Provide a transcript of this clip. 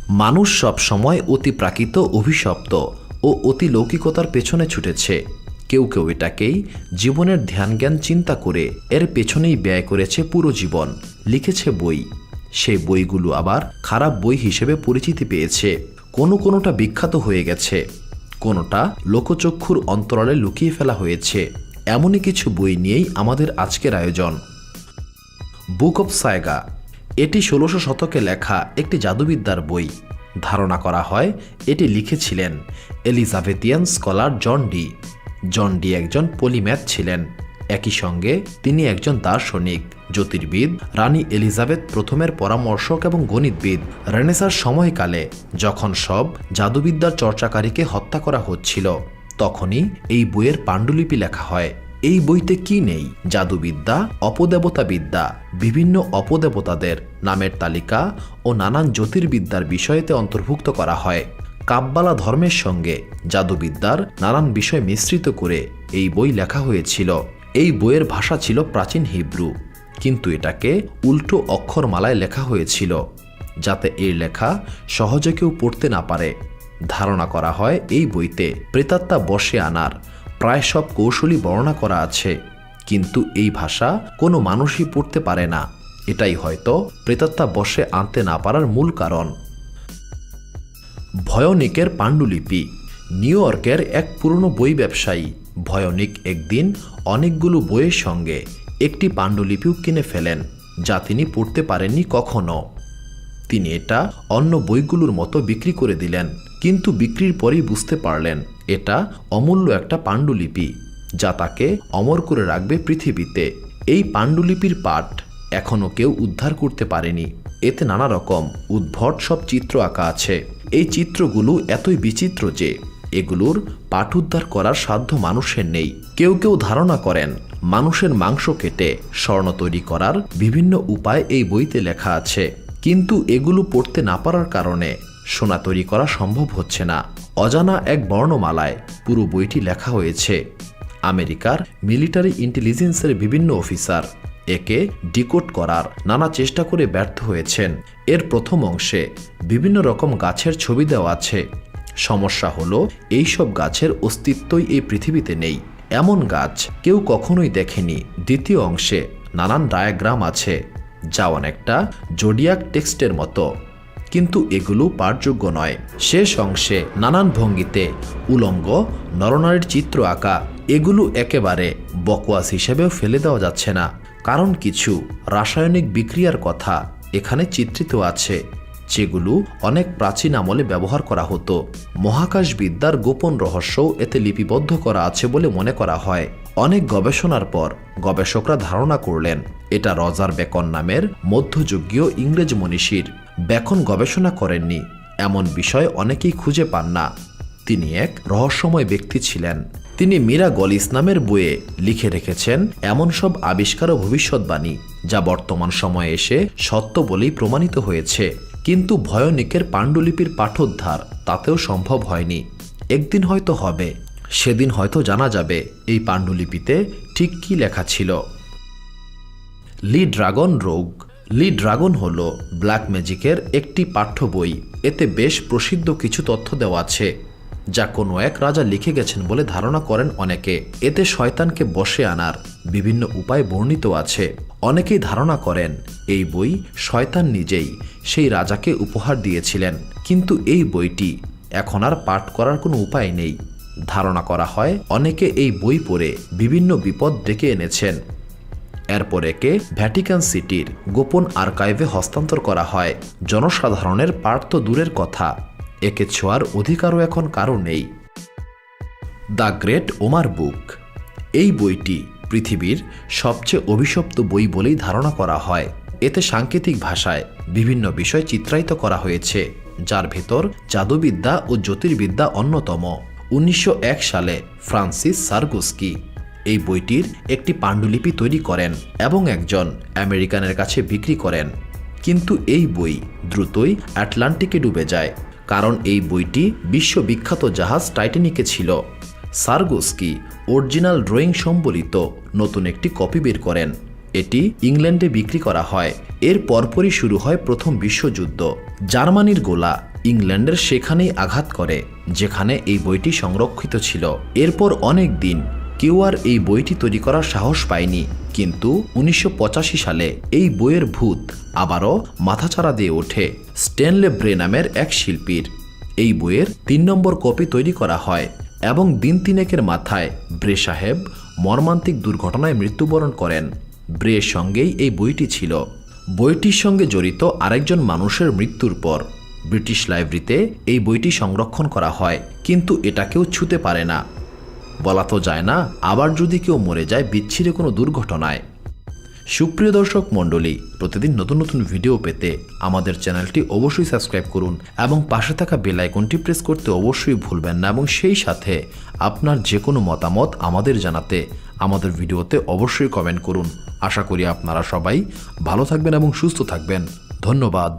মানুষ সব সময় অতিপ্রাকৃত, অভিশপ্ত ও অতিলৌকিকতার পেছনে ছুটেছে। কেউ কেউ এটাকেই জীবনের ধ্যানজ্ঞান চিন্তা করে এর পেছনেই ব্যয় করেছে পুরো জীবন, লিখেছে বই। সেই বইগুলো আবার খারাপ বই হিসেবে পরিচিতি পেয়েছে। কোনোটা বিখ্যাত হয়ে গেছে, কোনোটা লোকচক্ষুর অন্তরালে লুকিয়ে ফেলা হয়েছে। এমনই কিছু বই নিয়েই আমাদের আজকের আয়োজন। বুক অব সায়গা, এটি ১৬০০ শতকে লেখা একটি জাদুবিদ্যার বই। ধারণা করা হয় এটি লিখেছিলেন এলিজাবেথিয়ান স্কলার জন ডি। জন ডি একজন পলিম্যাথ ছিলেন। একই সঙ্গে তিনি একজন দার্শনিক, জ্যোতির্বিদ, রানী এলিজাবেথ প্রথমের পরামর্শক এবং গণিতবিদ। রেনেসাঁর সময়কালে যখন সব জাদুবিদ্যার চর্চাকারীকে হত্যা করা হচ্ছিল, তখনই এই বইয়ের পাণ্ডুলিপি লেখা হয়। এই বইতে কি নেই? জাদুবিদ্যা, অপদেবতাবিদ্যা, বিভিন্ন অপদেবতাদের নামের তালিকা ও নানান জ্যোতির্বিদ্যার বিষয়তে অন্তর্ভুক্ত করা হয়। কাব্বালা ধর্মের সঙ্গে জাদুবিদ্যার নানান বিষয় মিশ্রিত করে এই বই লেখা হয়েছিল। এই বইয়ের ভাষা ছিল প্রাচীন হিব্রু, কিন্তু এটাকে উল্টো অক্ষরমালায় লেখা হয়েছিল, যাতে এর লেখা সহজে কেউ পড়তে না পারে। ধারণা করা হয় এই বইতে প্রেতাত্মা বশে আনার প্রায় সব কৌশলই বর্ণনা করা আছে, কিন্তু এই ভাষা কোনো মানুষই পড়তে পারে না। এটাই হয়তো প্রেতাত্মা বশে আনতে না পারার মূল কারণ। ভয়নিকের পাণ্ডুলিপি। নিউ ইয়র্কের এক পুরনো বই ব্যবসায়ী ভয়নিক একদিন অনেকগুলো বইয়ের সঙ্গে একটি পাণ্ডুলিপিও কিনে ফেলেন, যা তিনি পড়তে পারেননি কখনো। তিনি এটা অন্য বইগুলোর মতো বিক্রি করে দিলেন, কিন্তু বিক্রির পরেই বুঝতে পারলেন এটা অমূল্য একটা পাণ্ডুলিপি, যা তাকে অমর করে রাখবে পৃথিবীতে। এই পাণ্ডুলিপির পাঠ এখনও কেউ উদ্ধার করতে পারেনি। এতে নানা রকম উদ্ভট সব চিত্র আঁকা আছে। এই চিত্রগুলো এতই বিচিত্র যে এগুলোর পাঠ উদ্ধার করার সাধ্য মানুষের নেই। কেউ কেউ ধারণা করেন মানুষের মাংস কেটে স্বর্ণ তৈরি করার বিভিন্ন উপায় এই বইতে লেখা আছে, কিন্তু এগুলো পড়তে না পারার কারণে সোনা তৈরি করা সম্ভব হচ্ছে না। অজানা এক বর্ণমালায় পুরো বইটি লেখা হয়েছে। আমেরিকার মিলিটারি ইন্টেলিজেন্সের বিভিন্ন অফিসার একে ডিকোড করার নানা চেষ্টা করে ব্যর্থ হয়েছেন। এর প্রথম অংশে বিভিন্ন রকম গাছের ছবি দেওয়া আছে। সমস্যা হলো এইসব গাছের অস্তিত্বই এই পৃথিবীতে নেই, এমন গাছ কেউ কখনোই দেখেনি। দ্বিতীয় অংশে নানান ডায়াগ্রাম আছে, যা অনেকটা জোডিয়াক টেক্সটের মতো, কিন্তু এগুলো পাঠযোগ্য নয়। শেষ অংশে নানান ভঙ্গিতে উলঙ্গ নরনারীর চিত্র আঁকা। এগুলো একেবারে বকওয়াস হিসেবেও ফেলে দেওয়া যাচ্ছে না, কারণ কিছু রাসায়নিক বিক্রিয়ার কথা এখানে চিত্রিত আছে, যেগুলো অনেক প্রাচীন আমলে ব্যবহার করা হতো। মহাকাশবিদ্যার গোপন রহস্যও এতে লিপিবদ্ধ করা আছে বলে মনে করা হয়। অনেক গবেষণার পর গবেষকরা ধারণা করলেন এটা রজার বেকন নামের মধ্যযুগীয় ইংরেজ মনীষীর। বেকন গবেষণা করেননি এমন বিষয় অনেকেই খুঁজে পান না। তিনি এক রহস্যময় ব্যক্তি ছিলেন। তিনি মিরাগলিস নামের বইয়ে লিখে রেখেছেন এমন সব আবিষ্কার ও ভবিষ্যৎবাণী যা বর্তমান সময়ে এসে সত্য বলেই প্রমাণিত হয়েছে, কিন্তু ভয়নিকের পাণ্ডুলিপির পাঠোদ্ধার তাতেও সম্ভব হয়নি। একদিন হয়তো হবে, সেদিন হয়তো জানা যাবে এই পাণ্ডুলিপিতে ঠিক কী লেখা ছিল। লি ড্রাগন রোগ। লি ড্রাগন হল ব্ল্যাক ম্যাজিকের একটি পাঠ্য বই। এতে বেশ প্রসিদ্ধ কিছু তথ্য দেওয়া আছে, যা কোনো এক রাজা লিখে গেছেন বলে ধারণা করেন অনেকে। এতে শয়তানকে বশে আনার বিভিন্ন উপায় বর্ণিত আছে। অনেকেই ধারণা করেন এই বই শয়তান নিজেই সেই রাজাকে উপহার দিয়েছিলেন, কিন্তু এই বইটি এখন আর পাঠ করার কোনো উপায় নেই। ধারণা করা হয় অনেকে এই বই পড়ে বিভিন্ন বিপদ ডেকে এনেছেন। এরপর একে ভ্যাটিকান সিটির গোপন আর্কাইভে হস্তান্তর করা হয়। জনসাধারণের পাঠ তো দূরের কথা, একে ছোঁয়ার অধিকারও এখন কারো নেই। দ্য গ্রেট ওমার বুক। এই বইটি পৃথিবীর সবচেয়ে অভিশপ্ত বই বলেই ধারণা করা হয়। এতে সাংকেতিক ভাষায় বিভিন্ন বিষয় চিত্রায়িত করা হয়েছে, যার ভেতর জাদুবিদ্যা ও জ্যোতির্বিদ্যা অন্যতম। 1901 সালে ফ্রান্সিস সার্গোস্কি এই বইটির একটি পাণ্ডুলিপি তৈরি করেন এবং একজন আমেরিকানের কাছে বিক্রি করেন, কিন্তু এই বই দ্রুতই আটলান্টিকে ডুবে যায়, কারণ এই বইটি বিশ্ববিখ্যাত জাহাজ টাইটানিকে ছিল। সার্গোস্কি অরিজিনাল ড্রয়িং সম্বলিত নতুন একটি কপি বের করেন। এটি ইংল্যান্ডে বিক্রি করা হয়। এর পরপরই শুরু হয় প্রথম বিশ্বযুদ্ধ। জার্মানির গোলা ইংল্যান্ডের সেখানেই আঘাত করে যেখানে এই বইটি সংরক্ষিত ছিল। এরপর অনেক দিন কেউ আর এই বইটি তৈরি করার সাহস পায়নি, কিন্তু 1985 সালে এই বইয়ের ভূত আবারও মাথাচাড়া দিয়ে ওঠে স্ট্যানলে ব্রে নামের এক শিল্পীর। এই বইয়ের 3 নম্বর কপি তৈরি করা হয় এবং দিন তিনেকের মাথায় ব্রে সাহেব মর্মান্তিক দুর্ঘটনায় মৃত্যুবরণ করেন। ব্রের সঙ্গেই এই বইটি ছিল। বইটির সঙ্গে জড়িত আরেকজন মানুষের মৃত্যুর পর ব্রিটিশ লাইব্রেরিতে এই বইটি সংরক্ষণ করা হয়, কিন্তু এটা কেউ ছুঁতে পারে না। বলা তো যায় না আবার যদি কেউ মরে যায় বিচ্ছিন্ন কোনো দুর্ঘটনায়। সুপ্রিয় দর্শক মণ্ডলী, প্রতিদিন নতুন নতুন ভিডিও পেতে আমাদের চ্যানেলটি অবশ্যই সাবস্ক্রাইব করুন এবং পাশে থাকা বেল আইকনটি প্রেস করতে অবশ্যই ভুলবেন না, এবং সেই সাথে আপনার যে কোনো মতামত আমাদের জানাতে আমাদের ভিডিওতে অবশ্যই কমেন্ট করুন। আশা করি আপনারা সবাই ভালো থাকবেন এবং সুস্থ থাকবেন। ধন্যবাদ।